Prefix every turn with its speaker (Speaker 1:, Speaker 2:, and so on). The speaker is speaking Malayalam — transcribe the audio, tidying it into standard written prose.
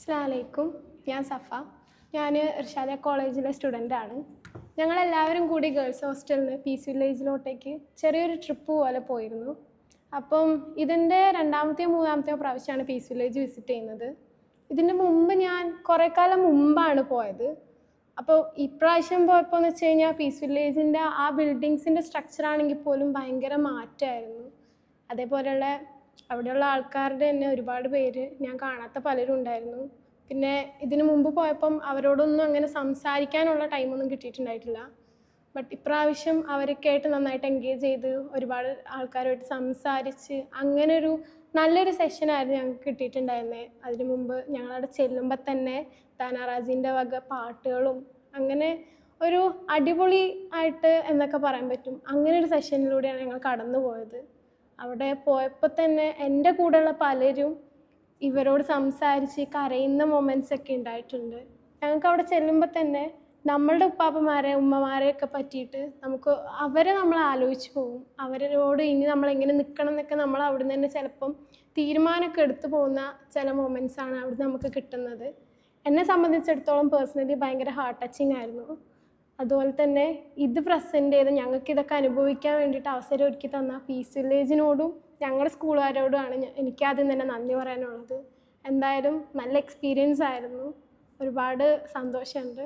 Speaker 1: അസ്സലാമലൈക്കും. ഞാൻ സഫ. ഞാൻ ഇർഷാദ കോളേജിലെ സ്റ്റുഡൻ്റാണ്. ഞങ്ങളെല്ലാവരും കൂടി ഗേൾസ് ഹോസ്റ്റലിൽ നിന്ന് പീസ് വില്ലേജിലോട്ടേക്ക് ചെറിയൊരു ട്രിപ്പ് പോലെ പോയിരുന്നു. അപ്പം ഇതിൻ്റെ രണ്ടാമത്തെയോ മൂന്നാമത്തെയോ പ്രാവശ്യമാണ് പീസ് വില്ലേജ് വിസിറ്റ് ചെയ്യുന്നത്. ഇതിൻ്റെ മുമ്പ് ഞാൻ കുറേ കാലം മുമ്പാണ് പോയത്. അപ്പോൾ ഇപ്രാവശ്യം പോയപ്പോൾ എന്ന് വെച്ച് കഴിഞ്ഞാൽ പീസ് വില്ലേജിൻ്റെ ആ ബിൽഡിങ്സിൻ്റെ സ്ട്രക്ചറാണെങ്കിൽ പോലും ഭയങ്കര മാറ്റമായിരുന്നു. അതേപോലെയുള്ള അവിടെയുള്ള ആൾക്കാരുടെ തന്നെ ഒരുപാട് പേര് ഞാൻ കാണാത്ത പലരും ഉണ്ടായിരുന്നു. പിന്നെ ഇതിനു മുമ്പ് പോയപ്പം അവരോടൊന്നും അങ്ങനെ സംസാരിക്കാനുള്ള ടൈമൊന്നും കിട്ടിയിട്ടുണ്ടായിട്ടില്ല. ബട്ട് ഇപ്രാവശ്യം അവരൊക്കെ ആയിട്ട് നന്നായിട്ട് എൻഗേജ് ചെയ്ത് ഒരുപാട് ആൾക്കാരുമായിട്ട് സംസാരിച്ച് അങ്ങനെ ഒരു നല്ലൊരു സെഷനായിരുന്നു ഞങ്ങൾക്ക് കിട്ടിയിട്ടുണ്ടായിരുന്നത്. അതിനു മുമ്പ് ഞങ്ങളവിടെ ചെല്ലുമ്പോൾ തന്നെ താനാറാജിൻ്റെ വക പാട്ടുകളും അങ്ങനെ ഒരു അടിപൊളി ആയിട്ട് എന്നൊക്കെ പറയാൻ പറ്റും. അങ്ങനെ ഒരു സെഷനിലൂടെയാണ് ഞങ്ങൾ കടന്നു പോയത്. അവിടെ പോയപ്പോൾ തന്നെ എൻ്റെ കൂടെയുള്ള പലരും ഇവരോട് സംസാരിച്ച് കരയുന്ന മൊമെൻറ്റ്സ് ഒക്കെ ഉണ്ടായിട്ടുണ്ട്. ഞങ്ങൾക്ക് അവിടെ ചെല്ലുമ്പോൾ തന്നെ നമ്മളുടെ ഉപ്പാപ്പന്മാരെ ഉമ്മമാരെയൊക്കെ പറ്റിയിട്ട് അവരെ നമ്മൾ ആലോചിച്ച് പോകും. അവരോട് ഇനി നമ്മളെങ്ങനെ നിൽക്കണം എന്നൊക്കെ നമ്മൾ അവിടെ നിന്ന് തന്നെ ചിലപ്പം തീരുമാനമൊക്കെ എടുത്തു പോകുന്ന ചില മൊമെൻറ്റ്സാണ് അവിടെ നമുക്ക് കിട്ടുന്നത്. എന്നെ സംബന്ധിച്ചിടത്തോളം പേഴ്സണലി ഭയങ്കര ഹാർട്ട് ടച്ചിങ് ആയിരുന്നു. അതുപോലെ തന്നെ ഇത് പ്രസൻറ്റ് ചെയ്ത് ഞങ്ങൾക്ക് ഇതൊക്കെ അനുഭവിക്കാൻ വേണ്ടിയിട്ട് അവസരം ഒരുക്കി തന്ന പീസ് വില്ലേജിനോടും ഞങ്ങളുടെ സ്കൂളുകാരോടുമാണ് എനിക്ക് ആദ്യം തന്നെ നന്ദി പറയാനുള്ളത്. എന്തായാലും നല്ല എക്സ്പീരിയൻസ് ആയിരുന്നു. ഒരുപാട് സന്തോഷമുണ്ട്.